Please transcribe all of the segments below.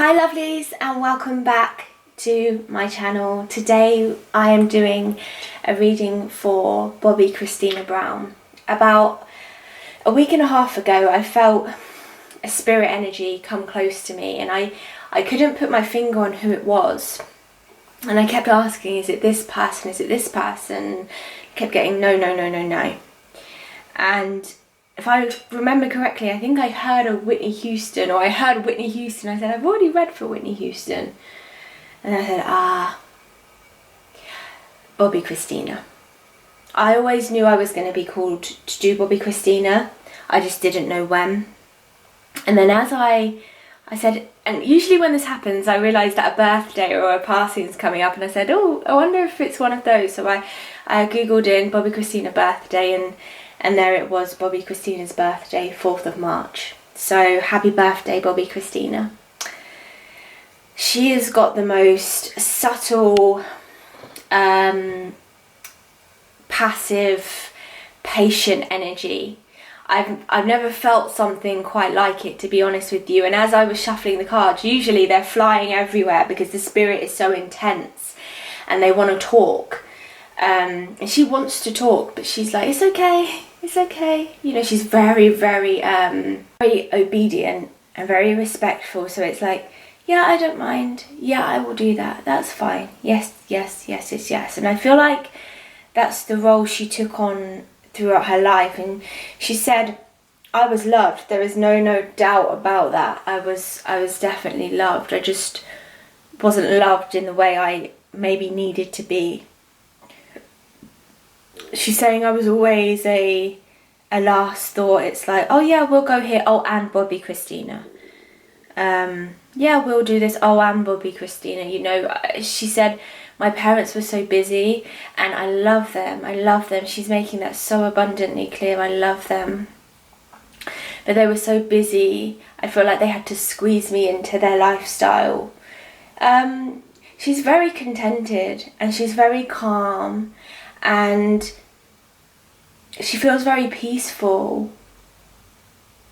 Hi lovelies, and welcome back to my channel. Today I am doing a reading for Bobbi Kristina Brown. About a week and a half ago I felt a spirit energy come close to me, and I couldn't put my finger on who it was, and I kept asking, is it this person, is it this person? I kept getting no. And if I remember correctly, I think I heard a Whitney Houston, or I heard Whitney Houston. I said, I've already read for Whitney Houston. And I said, Bobbi Kristina. I always knew I was going to be called to do Bobbi Kristina. I just didn't know when. And then as I said, and usually when this happens, I realise that a birthday or a passing is coming up, and I said, oh, I wonder if it's one of those. So I googled in Bobbi Kristina birthday, and there it was, Bobbi Kristina's birthday, 4th of March. So happy birthday, Bobbi Kristina. She has got the most subtle, passive, patient energy. I've never felt something quite like it, to be honest with you. And as I was shuffling the cards, usually they're flying everywhere because the spirit is so intense and they want to talk. And she wants to talk, but she's like, it's okay. It's okay. You know, she's very obedient and very respectful. So it's like, yeah, I don't mind. Yeah, I will do that. That's fine. Yes. And I feel like that's the role she took on throughout her life. And she said, I was loved. There is no doubt about that. I was definitely loved. I just wasn't loved in the way I maybe needed to be. She's saying I was always a last thought. It's like, oh yeah, we'll go here. Oh, and Bobbi Kristina. Yeah, we'll do this. Oh, and Bobbi Kristina. You know, she said my parents were so busy, and I love them. I love them. She's making that so abundantly clear. I love them. But they were so busy. I feel like they had to squeeze me into their lifestyle. She's very contented, and she's very calm. And she feels very peaceful.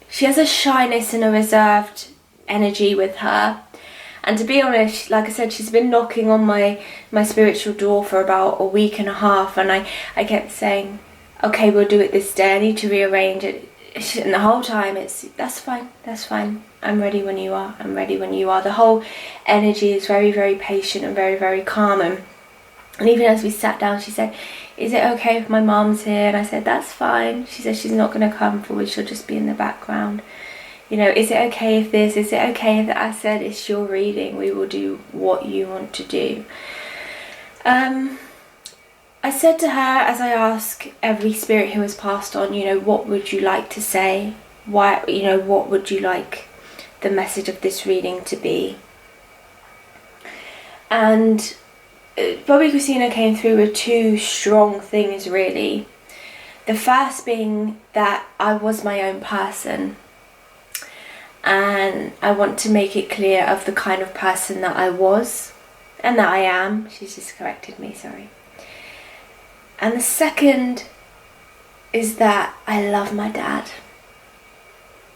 She has a shyness and a reserved energy with her. And to be honest, like I said, she's been knocking on my spiritual door for about a week and a half. And I kept saying, okay, we'll do it this day. I need to rearrange it. And the whole time that's fine. I'm ready when you are. I'm ready when you are. The whole energy is very patient and very calm. And even as we sat down, she said, is it okay if my mom's here? And I said, that's fine. She said she's not going to come forward, she'll just be in the background. You know, is it okay if this? Is it okay if that? I said, it's your reading. We will do what you want to do. I said to her, as I ask every spirit who has passed on, you know, what would you like to say? Why, you know, what would you like the message of this reading to be? And Bobbi Kristina came through with two strong things, really. The first being that I was my own person, and I want to make it clear of the kind of person that I was and that I am. She's just corrected me, sorry. And the second is that I love my dad.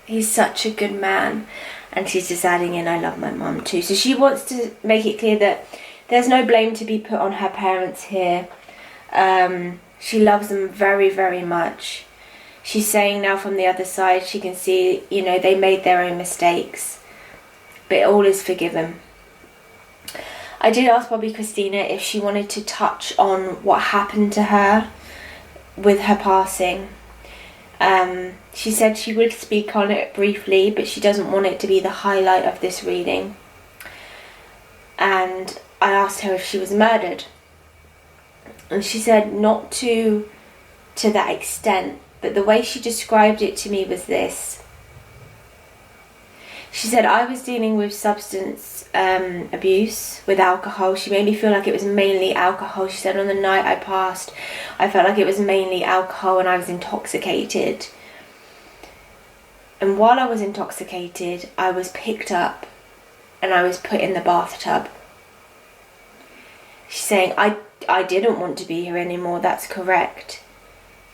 He's such a good man. And she's just adding in, I love my mum too. So she wants to make it clear that there's no blame to be put on her parents here. She loves them very much. She's saying now from the other side, she can see, you know, they made their own mistakes, but all is forgiven. I did ask Bobbi Kristina if she wanted to touch on what happened to her with her passing. She said she would speak on it briefly, but she doesn't want it to be the highlight of this reading. And I asked her if she was murdered, and she said not to that extent, but the way she described it to me was this. She said, I was dealing with substance abuse, with alcohol. She made me feel like it was mainly alcohol. She said on the night I passed, I felt like it was mainly alcohol and I was intoxicated. And while I was intoxicated, I was picked up and I was put in the bathtub. She's saying, I didn't want to be here anymore, that's correct.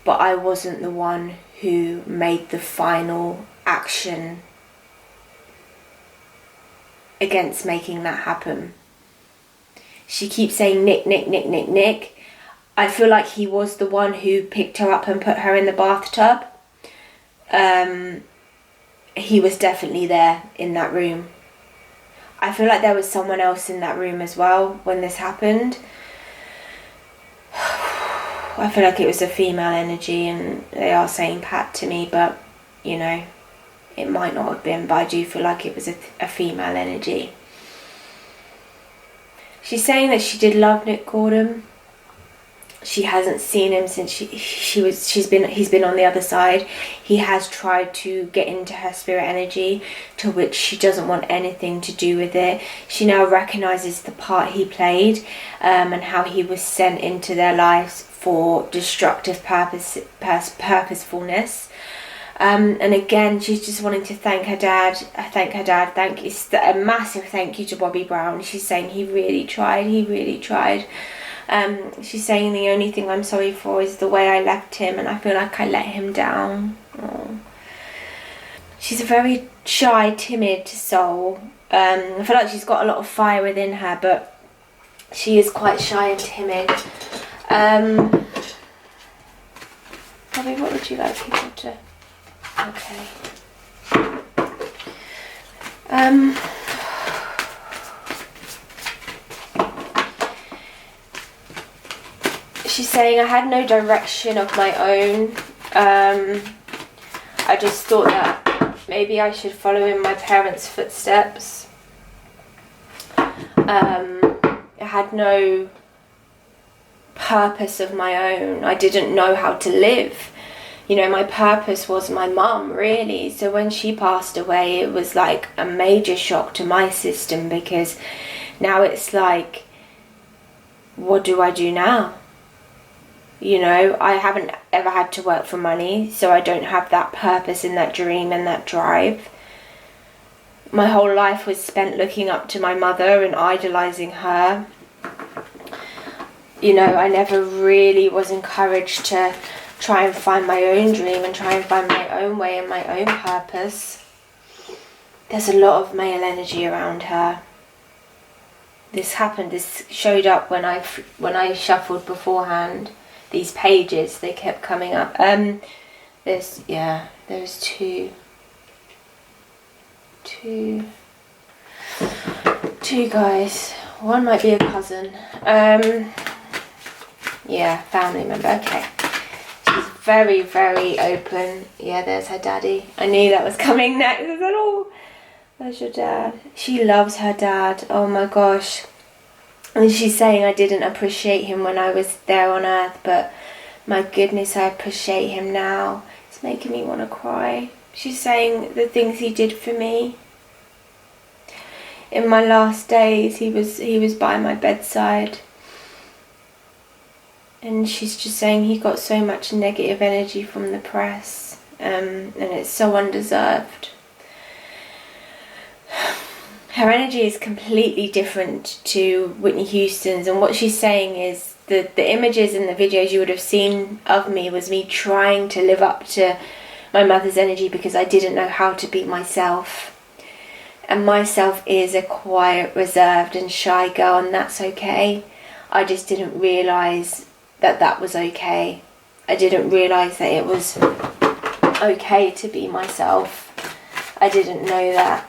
But I wasn't the one who made the final action against making that happen. She keeps saying Nick, Nick, Nick, Nick, Nick. I feel like he was the one who picked her up and put her in the bathtub. He was definitely there in that room. I feel like there was someone else in that room as well when this happened. I feel like it was a female energy, and they are saying Pat to me, but you know, it might not have been, but I do feel like it was a female energy. She's saying that she did love Nick Gordon. She hasn't seen him since he's been on the other side. He has tried to get into her spirit energy, to which she doesn't want anything to do with it. She now recognises the part he played, and how he was sent into their lives for destructive purposefulness. And again, she's just wanting to thank her dad. A massive thank you to Bobby Brown. She's saying he really tried. She's saying the only thing I'm sorry for is the way I left him, and I feel like I let him down. Oh. She's a very shy, timid soul. I feel like she's got a lot of fire within her, but she is quite shy and timid. Bobby, what would you like people to... Okay. She's saying I had no direction of my own. I just thought that maybe I should follow in my parents' footsteps. I had no purpose of my own. I didn't know how to live. You know, my purpose was my mum, really. So when she passed away, it was like a major shock to my system, because now it's like, what do I do now? You know, I haven't ever had to work for money, so I don't have that purpose and that dream and that drive. My whole life was spent looking up to my mother and idolising her. You know, I never really was encouraged to try and find my own dream and try and find my own way and my own purpose. There's a lot of male energy around her. This showed up when I shuffled beforehand. These pages, they kept coming up. There's two guys. One might be a cousin. Yeah, family member. Okay. She's very, very open. Yeah, there's her daddy. I knew that was coming next. I said, oh, there's your dad. She loves her dad. Oh my gosh. And she's saying I didn't appreciate him when I was there on earth, but my goodness, I appreciate him now. It's making me want to cry. She's saying the things he did for me. In my last days, he was by my bedside. And she's just saying he got so much negative energy from the press, and it's so undeserved. Her energy is completely different to Whitney Houston's, and what she's saying is the images and the videos you would have seen of me was me trying to live up to my mother's energy because I didn't know how to be myself. And myself is a quiet, reserved and shy girl, and that's okay. I just didn't realise that was okay. I didn't realise that it was okay to be myself. I didn't know that.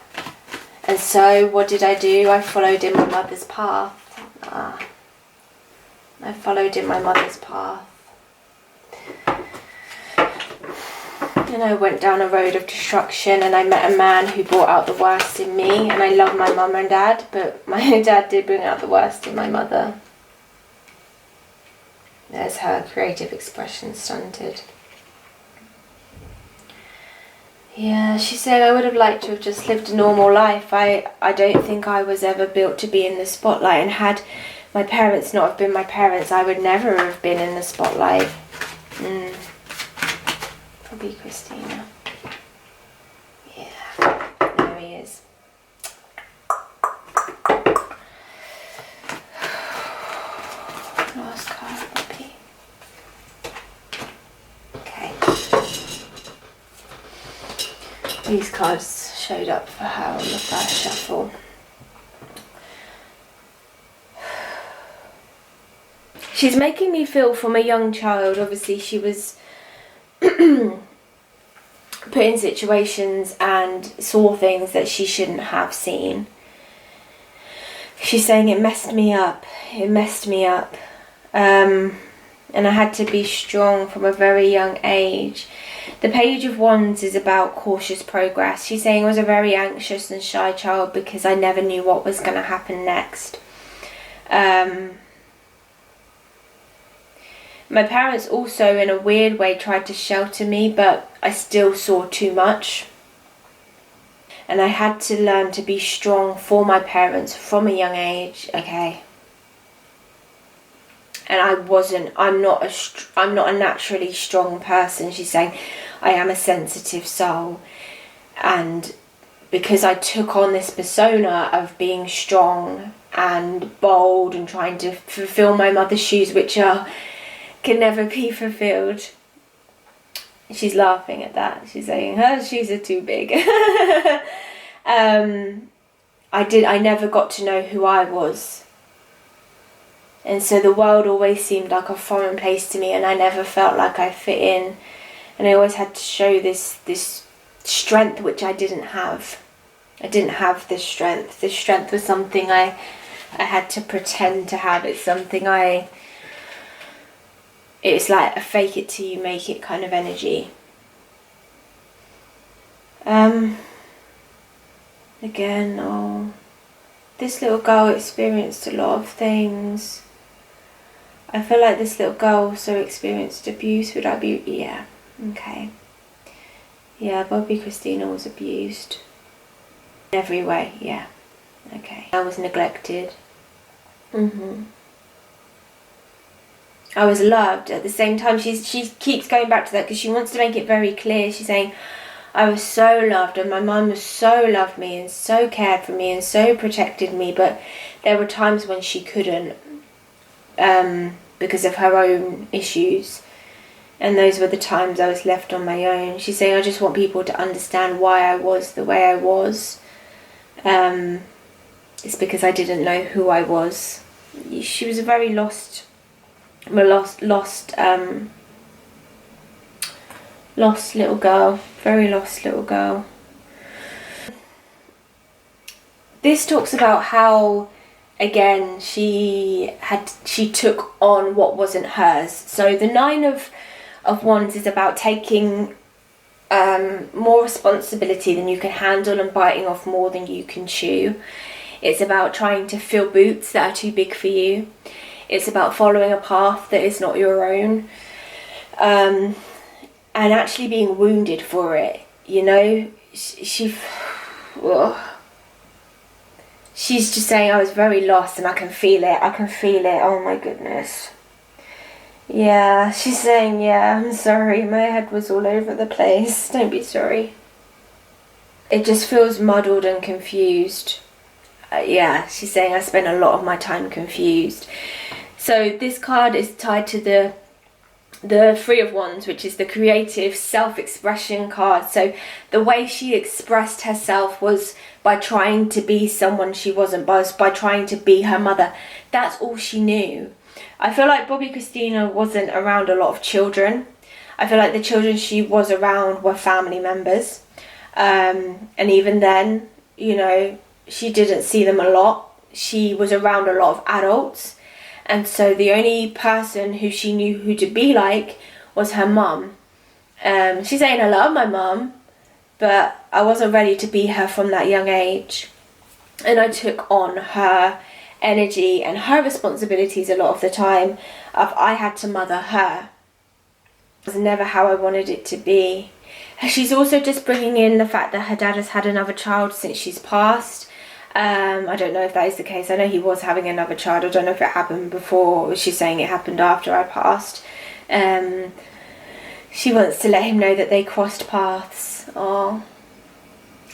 And so what did I do? I followed in my mother's path. I followed in my mother's path. And I went down a road of destruction, and I met a man who brought out the worst in me. And I love my mum and dad, but my dad did bring out the worst in my mother. There's her creative expression stunted. Yeah, she said I would have liked to have just lived a normal life. I don't think I was ever built to be in the spotlight, and had my parents not have been my parents, I would never have been in the spotlight. Bobbi Kristina. Yeah, there he is. Last card, Bobbi. Okay. These cards showed up for her on the first shuffle. she's making me feel from a young child. Obviously she was put in situations and saw things that she shouldn't have seen. She's saying it messed me up. It messed me up. And I had to be strong from a very young age. The Page of Wands is about cautious progress. She's saying I was a very anxious and shy child because I never knew what was going to happen next. My parents also, in a weird way, tried to shelter me, but I still saw too much. And I had to learn to be strong for my parents from a young age, okay? And I'm not a naturally strong person. She's saying I am a sensitive soul. And because I took on this persona of being strong and bold and trying to fulfill my mother's shoes, which can never be fulfilled. She's laughing at that. She's saying her shoes are too big. I never got to know who I was. And so the world always seemed like a foreign place to me, and I never felt like I fit in. And I always had to show this strength which I didn't have. I didn't have this strength. This strength was something I had to pretend to have. It's something it's like a fake it till you make it kind of energy. Again, this little girl experienced a lot of things. I feel like this little girl also experienced abuse. Would I be? Yeah. Okay. Yeah, Bobbi Kristina was abused. In every way, yeah. Okay. I was neglected. I was loved. At the same time, she keeps going back to that because she wants to make it very clear. She's saying, I was so loved, and my mum was so loved me and so cared for me and so protected me, but there were times when she couldn't because of her own issues, and those were the times I was left on my own. She's saying, I just want people to understand why I was the way I was. It's because I didn't know who I was. She was a very lost little girl, very lost little girl. This talks about how, again, she took on what wasn't hers. So the Nine of Wands is about taking more responsibility than you can handle and biting off more than you can chew. It's about trying to fill boots that are too big for you. It's about following a path that is not your own. And actually being wounded for it, you know. She's just saying I was very lost and I can feel it. Oh my goodness. Yeah, she's saying, yeah, I'm sorry. My head was all over the place. Don't be sorry. It just feels muddled and confused. Yeah, she's saying I spent a lot of my time confused. So this card is tied to the Three of Wands, which is the creative self-expression card. So the way she expressed herself was by trying to be someone she wasn't, by trying to be her mother. That's all she knew. I feel like Bobbi Kristina wasn't around a lot of children. I feel like the children she was around were family members. And even then, you know, she didn't see them a lot. She was around a lot of adults. And so the only person who she knew who to be like was her mum. She's saying, I love my mum, but I wasn't ready to be her from that young age. And I took on her energy and her responsibilities a lot of the time. I had to mother her. It was never how I wanted it to be. She's also just bringing in the fact that her dad has had another child since she's passed. I don't know if that is the case. I know he was having another child. I don't know if it happened before. She's saying it happened after I passed. She wants to let him know that they crossed paths. Oh,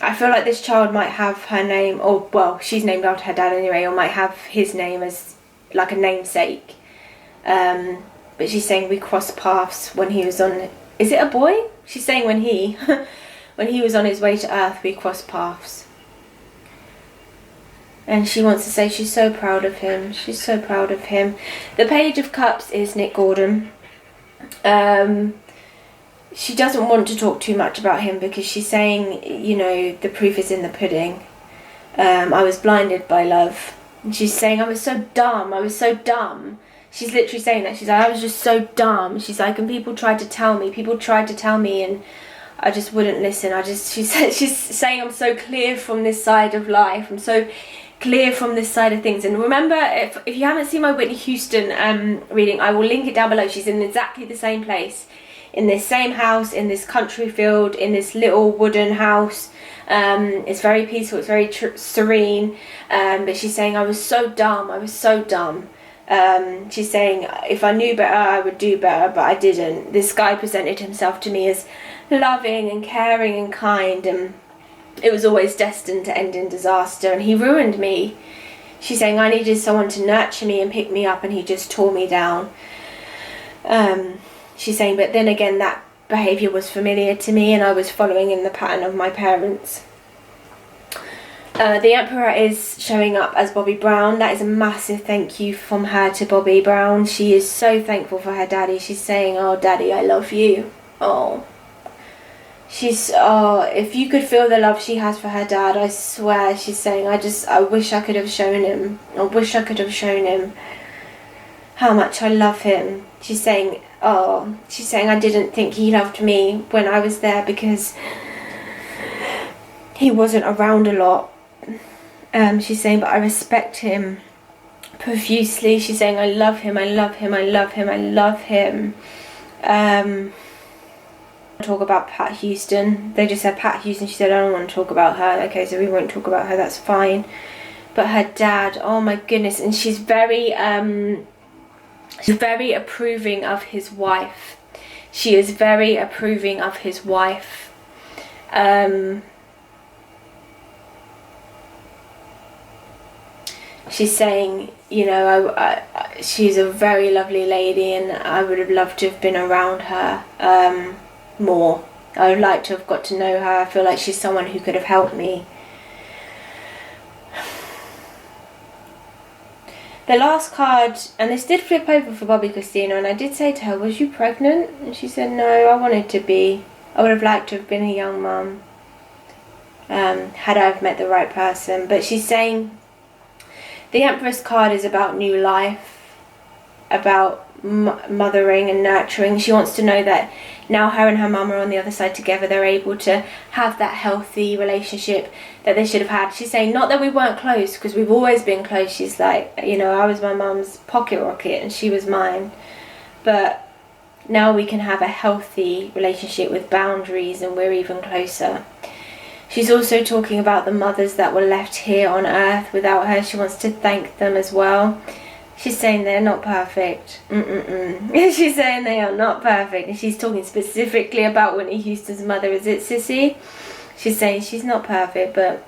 I feel like this child might have her name, or well, she's named after her dad anyway, or might have his name as like a namesake. But she's saying we crossed paths when he was on. Is it a boy? She's saying when he was on his way to Earth, we crossed paths. And she wants to say she's so proud of him. She's so proud of him. The Page of Cups is Nick Gordon. She doesn't want to talk too much about him because she's saying, you know, the proof is in the pudding. I was blinded by love. And she's saying, I was so dumb. I was so dumb. She's literally saying that. She's like, I was just so dumb. She's like, and people tried to tell me, and I just wouldn't listen. She's saying, I'm so clear from this side of life. I'm so clear from this side of things. And remember, if you haven't seen my Whitney Houston reading, I will link it down below. She's in exactly the same place, in this same house, in this country field, in this little wooden house. It's very peaceful, it's very serene, but she's saying, I was so dumb, I was so dumb. She's saying, if I knew better, I would do better, but I didn't. This guy presented himself to me as loving and caring and kind, and it was always destined to end in disaster, and he ruined me. She's saying, I needed someone to nurture me and pick me up, and he just tore me down. She's saying, but then again, that behaviour was familiar to me, and I was following in the pattern of my parents. The Emperor is showing up as Bobbi Brown. That is a massive thank you from her to Bobbi Brown. She is so thankful for her daddy. She's saying, oh daddy, I love you. Oh, if you could feel the love she has for her dad, I swear. She's saying, I wish I could have shown him. I wish I could have shown him how much I love him. She's saying, I didn't think he loved me when I was there because he wasn't around a lot. She's saying, but I respect him profusely. She's saying, I love him, I love him, I love him, I love him. Talk about Pat Houston. They just said Pat Houston. She said, I don't want to talk about her. Okay, so we won't talk about her, that's fine. But her dad, oh my goodness, and she's very approving of his wife. She is very approving of his wife. She's saying, you know, she's a very lovely lady, and I would have loved to have been around her more. I would like to have got to know her. I feel like she's someone who could have helped me. The last card, and this did flip over for Bobbi Kristina, and I did say to her, was you pregnant? And she said, no, I wanted to be. I would have liked to have been a young mum, had I have met the right person. But she's saying, the Empress card is about new life, about mothering and nurturing. She wants to know that now her and her mum are on the other side together, they're able to have that healthy relationship that they should have had. She's saying, not that we weren't close, because we've always been close. She's like, you know, I was my mum's pocket rocket and she was mine, but now we can have a healthy relationship with boundaries, and we're even closer. She's also talking about the mothers that were left here on earth without her. She wants to thank them as well. She's saying they're not perfect. She's saying they are not perfect. And she's talking specifically about Whitney Houston's mother. Is it Sissy? She's saying she's not perfect, but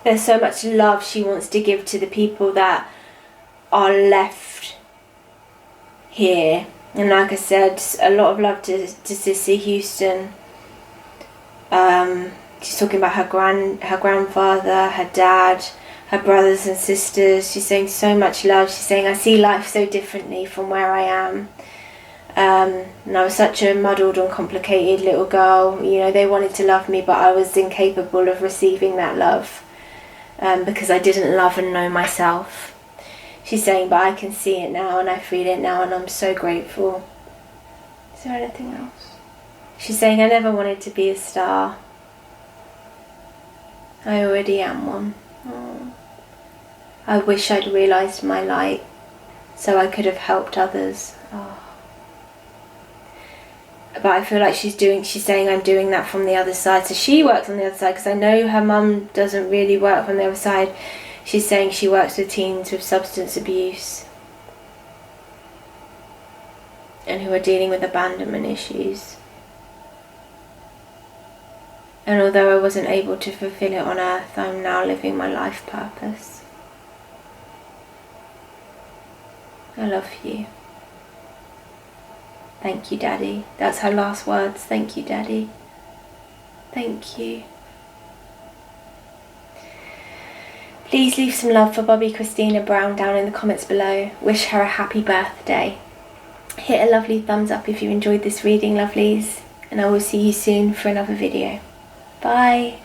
there's so much love she wants to give to the people that are left here. And like I said, a lot of love to Sissy Houston. She's talking about her grandfather, her dad, her brothers and sisters. She's saying so much love. She's saying, I see life so differently from where I am. And I was such a muddled and complicated little girl. You know, they wanted to love me, but I was incapable of receiving that love because I didn't love and know myself. She's saying, but I can see it now and I feel it now, and I'm so grateful. Is there anything else? She's saying, I never wanted to be a star. I already am one. Oh. I wish I'd realised my light so I could have helped others. Oh. But I feel like she's saying I'm doing that from the other side. So she works on the other side, because I know her mum doesn't really work on the other side. She's saying she works with teens with substance abuse and who are dealing with abandonment issues. And although I wasn't able to fulfill it on earth, I'm now living my life purpose. I love you. Thank you, Daddy. That's her last words. Thank you, Daddy. Thank you. Please leave some love for Bobbi Kristina Brown down in the comments below. Wish her a happy birthday. Hit a lovely thumbs up if you enjoyed this reading, lovelies, and I will see you soon for another video. Bye.